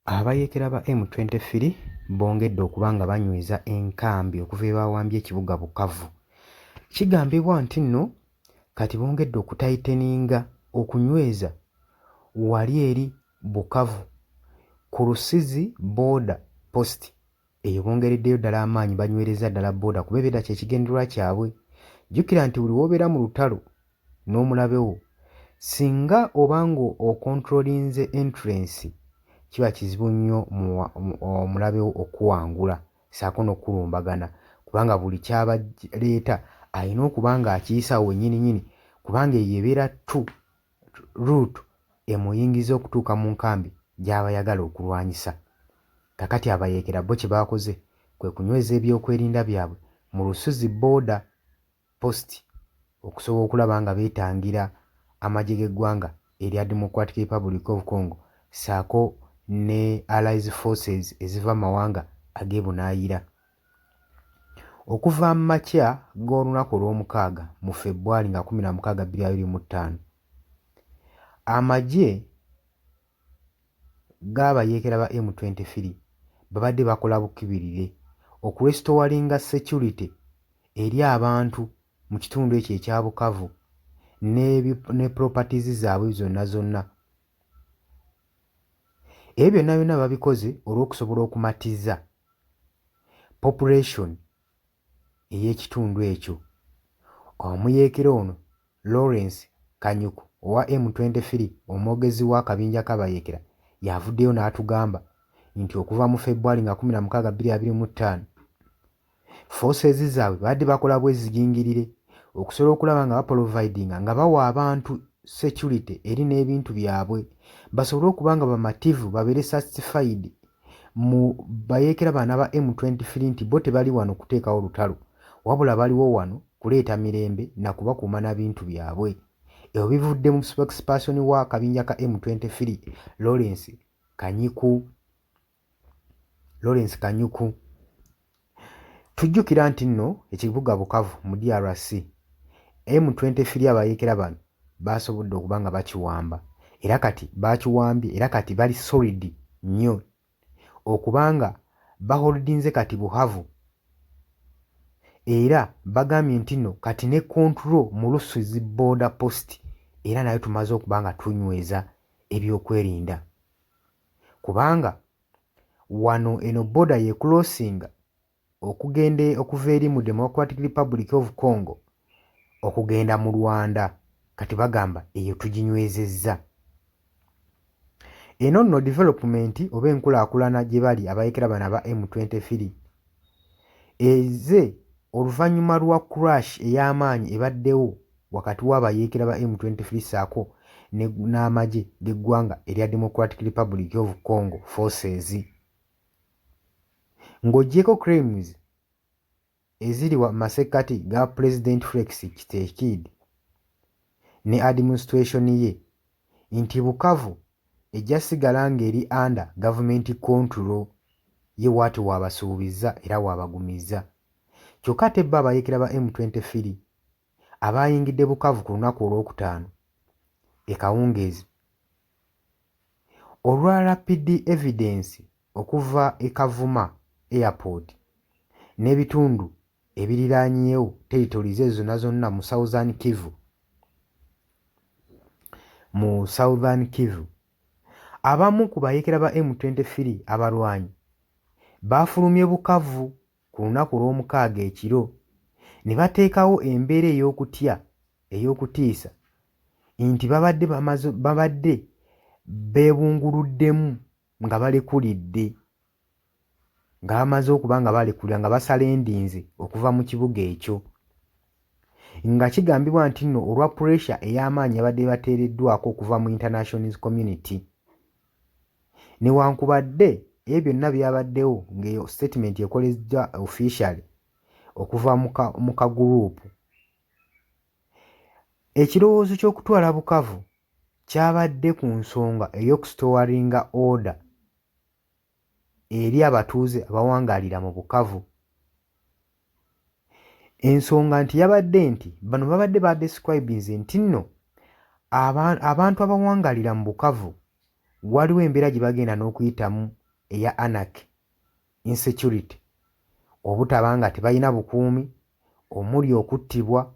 Abayeekera ba M23 bongedde okuba nga banyweza enkambi okuva ewawambye ekibuga Bukavu. Kigambibwa nti nno kati bongedde okutayiteninga okunyweza wali eri Bukavu ku Rusizi border post eyo bongereddeyo ddala amaanyi banywereza ddala border kuba ebeera kyekigendererwa kyabwe. Jjukira nti buli w'obeera mu lutalo n'omulabewo singa obanga okontrolinze entrance kiba kizibu nnyo omulabewo okuwangula ssaako n'okulumbagana kubanga buli kyabaleeta alina okuba ng'akiyisaawo wennyini kubanga eyo ebeera route emuyingiza okutuuka mu nkambi gy'aba ayagala okulwanyisa. Kakati abayeekera bo kye baakoze kwe kunyweza ebyokwerinda byabwe mu Lusozi border post okusobola okulaba nga beetangira amagye g'eggwanga erya Democratic Republic of Congo ssaako ne Allied Forces eziva mawanga ag'ebunaayira. Okuva mu makya g'olunaku olw'omukaaga mu February nga 16, 2025 amagye g'abayeekera ba M23 babadde bakola bukibirire okurestowalinga security eri abantu mu kitundu ekyo ekya Bukavu ne properties zaabwe zonna. Ebyo byonna babikoze olw'okusobola okumatiza population ey'ekitundu ekyo. Omuyeekera ono Lawrence Kanyuku owa M23 omwogezi w'akabinja k'abayeekera yavuddeyo n'atugamba nti okuva mu February nga 16, 2025 forces zaabwe badde bakola bwezigingirire okusobola okulaba nga baprovidinga nga bawa abantu security eri n'ebintu byabwe basobole okuba nga bamativu babeere satisfied mu bayeekera bana ba M23 nti bo tebali wano kuteekawo lutalo wabula baliwo wano kuleeta mirembe na kubakuuma na bintu byabwe. Ebyo bivudde mu spokesperson w'akabinja ka M23 Lawrence Kanyuku. Tujjukira nti nno ekibuga Bukavu mu DRC M23 abayeekera bano baasobodde okuba nga bakiwamba era kati bakiwambye era kati bali solid nnyo okubanga baholdinze kati Bukavu era bagambye nti nno kati ne control mu Lusozi border post era nayo tumaze okuba nga tunyweza ebyokwerinda kubanga wano eno border ye crossing okugenda okuva eri mu Democratic Republic of Congo okugenda mu Rwanda kati bagamba eyo tuginywezezza. Eno nno development oba enkulaakulana gye bali abayeekera bano aba M23 eze oluvannyuma lwa crash ey'amaanyi ebaddewo wakati w'abayeekera ba M23 ssaako n'amagye g'eggwanga erya Democratic Republic of Congo forces ng'oggyeko claims eziri wa masekkati ga President Felix Tshisekedi ne administration ye nti Bukavu ejja sigala ng'eri under government control ye waati waabasuubiza era waabagumiza. Kyokka ate bo abayeekera ba M23 abayingidde Bukavu ku lunaku olwokutaano ekawungeezi olwa rapid evidence okuva e Kavuma airport n'ebitundu ebiriraanyeewo territories ezo zonna mu Southern Kivu abamu ku bayeekera ba M23 abalwanyi baafulumye Bukavu ku lunaku olw'omukaaga ekiro ne bateekawo embeera ey'okutiisa nti babadde beebunguluddemu nga balekulidde nga bamaze okuba nga balekulira nga basala endinzi okuva mu kibuga ekyo nga kigambibwa nti nno olwa pressure ey'amaanyi abadde bateereddwako okuva mu international community newankubadde ebyo byonna byabaddewo ng'eyo statement ekoleddwa officially okuva mu kaguruupu. Ekirowoozo ky'okutwala Bukavu kyabadde ku nsonga ey'okustowalinga order eri abatuuze abawangaalira mu Bukavu. Ensonga nti yabadde nti bano babadde badescribinze nti nno abantu abawangaalira mu Bukavu waliwo embeera gye bagenda n'okuyitamu eya anarchy, insecurity, obutaba nga tebalina bukuumi, omuli okuttibwa,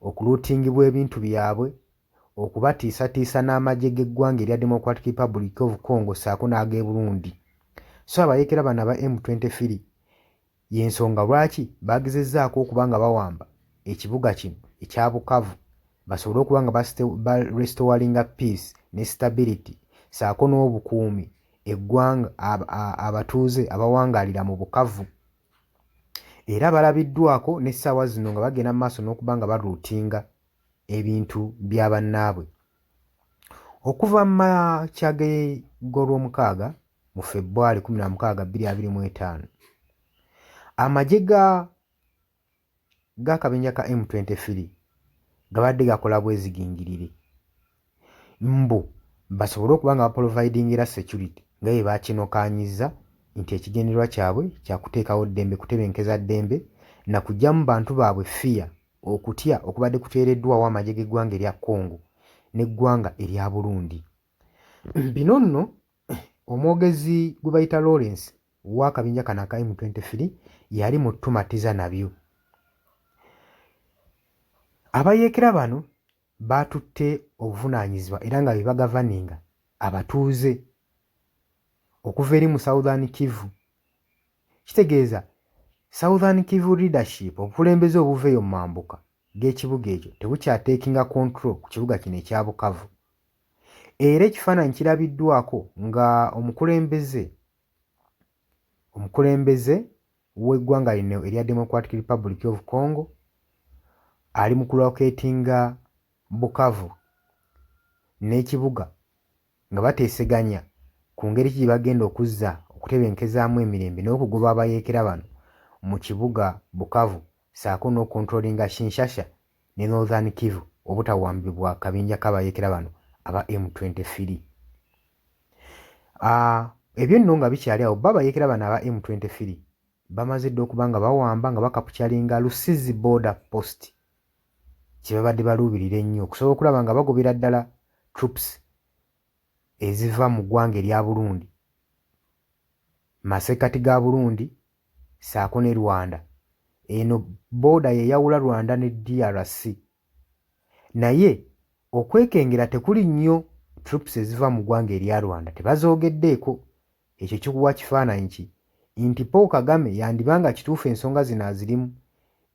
okulootingibwa ebintu byabwe, okubatiisatiisa n'amagye g'eggwanga erya Democratic Republic of Congo ssaako n'ag'e Burundi. So abayeekera bano aba M23 y'ensonga lwaki baagezezzaako okuba nga bawamba ekibuga kino ekya Bukavu basobole okuba nga restoringa peace ne stability ssaako n'obukuumi eggwanga abatuuze abawangaalira mu Bukavu. Era balabiddwako n'essaawa zino nga bagenda mu maaso n'okuba nga baruutinga ebintu bya bannaabwe. Okuva mu makya g'olwomukaaga mu February 16, 2025, amagye g'akabinja ka M23 gabadde gakola bwezigingirire mbu basobole okuba nga baprovidingira security nga bwe bakinokaanyiza nti ekigendererwa kyabwe kyakuteekawo ddembe, kutebenkeza ddembe na kuggyamu bantu baabwe fear, okutya okubadde kuteereddwawo amagye g'eggwanga erya Congo n'eggwanga erya Burundi. Bino nno omwogezi gwe bayita Lawrence w'akabinja kano aka M23 yali mu ttumatiza nabyo. Abayeekera bano baatutte obuvunaanyizibwa era nga be bagavaninga abatuuze okuva eri mu Southern Kivu. Kitegeeza Southern Kivu leadership, obukulembeze obuva eyo mu mambuka g'ekibuga ekyo tebukyateekinga control ku kibuga kino ekya Bukavu. Era ekifaananyi kirabiddwako nga omukulembeze w'eggwanga lino erya Democratic Republic of Congo ali mu kuloketinga Bukavu n'ekibuga nga bateeseganya ku ngeri ki bagenda okuzza okutebenkezaamu emirembe n'okugoba abayeekera bano mu kibuga Bukavu ssaako n'okontrolinga Kinshasa ne Northern Kivu obutawambibwa akabinja k'abayeekera bano aba M23. Ebyo nno nga bikyali awo bo abayeekera bano aba M23 bamaze dda okuba nga bawamba nga bakapukyalinga Rusizi border post kye babadde baluubirira ennyo okusobola okulaba nga bagobera ddala troops eziva mu ggwanga erya Burundi, masekati ga Burundi ssaako ne Rwanda. Eno booda yeyawula Rwanda ne DRC. Naye okwekengera tekuli nnyo troops eziva mu ggwanga erya Rwanda tebazoogeddeeko. Ekyo kikuwa kifaananyi ki nti Paul Kagame yandibanga kituufu ensonga zino azirimu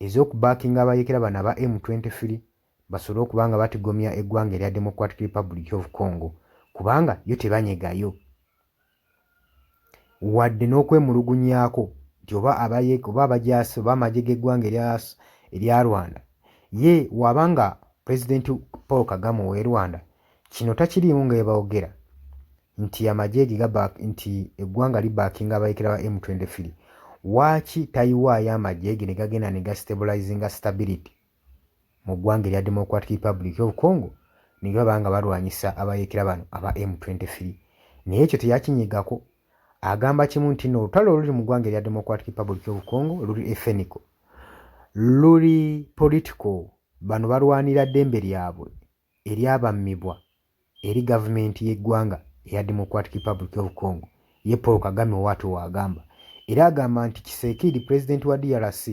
ez'okubaakinga abayeekera bano aba M23 basobole okuba nga batigomya eggwanga erya Democratic Republic of Congo kubanga yo tebanyegayo wadde n'okwemulugunyaako nti oba abajaasi oba amagye g'eggwanga erya Rwanda. Ye wabanga President Paul Kagame ow'e Rwanda kino takiriimu nga yebaogera nti amagye nti eggwanga libaakinga abayeekera ba M23, waaki tayiwaayo amagye ge ne gagenda ne gastabilizinga stability mu ggwanga erya Democratic Republic of Congo ne baba nga balwanyisa abayeekera bano aba M23. Naye ekyo teyakinyigako, agamba kimu nti no olutalo oluli mu ggwanga erya Democratic Republic of Congo luli ethnical, luli political, bano balwanira ddembe lyabwe eryabammibwa eri gavumenti y'eggwanga eya Democratic Republic of Congo. Ye Paul Kagame watu wagamba. Era agamba nti Tshisekedi president wa DRC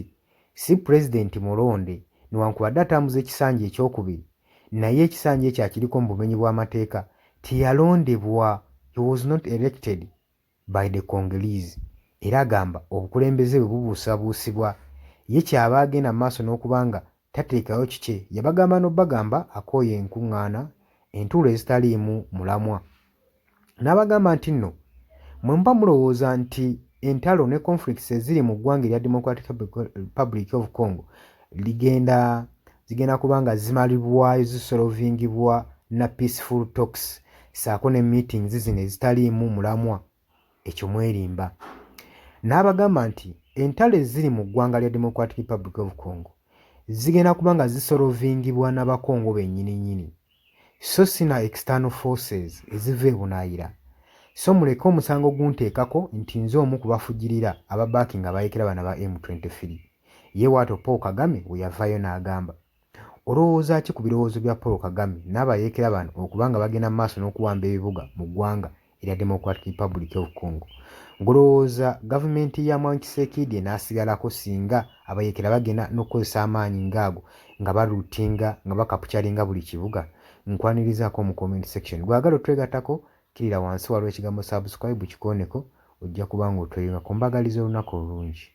si president mulonde newankubadde atambuza ekisanja ekyokubiri, naye ekisanja ekyo akiriko mu bumenyi bw'amateeka teyalondebwa, he was not elected by the Congolese. Era agamba obukulembeze bwe bubuusabuusibwa, ye kyaba agenda mu maaso n'okubanga tateekayo kike. Yabagamba n'obbagamba akooye enkuŋŋaana entuulo ezitaliimu mulamwa. N'abagamba nti nno mwe mba mulowooza nti entalo ne conflicts eziri mu ggwanga erya Democratic Republic of Congo zigenda kuba nga zimalibwayo zisolovingibwa na peaceful talks ssaako ne meetings zino ezitaliimu mulamwa, ekyo mwerimba. N'abagamba nti entalo eziri mu ggwanga lya Democratic Republic of Congo zigenda kuba nga zisolovingibwa n'Abakongo bennyini nnyini, so sina external forces eziva ebunaayira. So muleke omusango gunteekako nti nze omu kubafujirira ababaakinga abayeekera bano ba M23. Ye waato Paul Kagame we yavaayo n'agamba. Olowooza ki ku birowoozo bya Paul Kagame n'abayeekera bano okuba nga bagenda mu maaso n'okuwamba ebibuga mu ggwanga erya Democratic Republic of Congo. Ngolowooza gavumenti ya Mwai Kisekedi enaasigalako singa abayeekera bagenda n'okukozesa amaanyi ng'ago nga baluutinga nga bakapucalinga buli kibuga. Nkwanirizaako mu comment section. Gwagala otwegattako kirira wansi waliwo ekigambo subscribe kikooneko ojja kuba ng'otweyunga ku mbagaliza olunaku olulungi.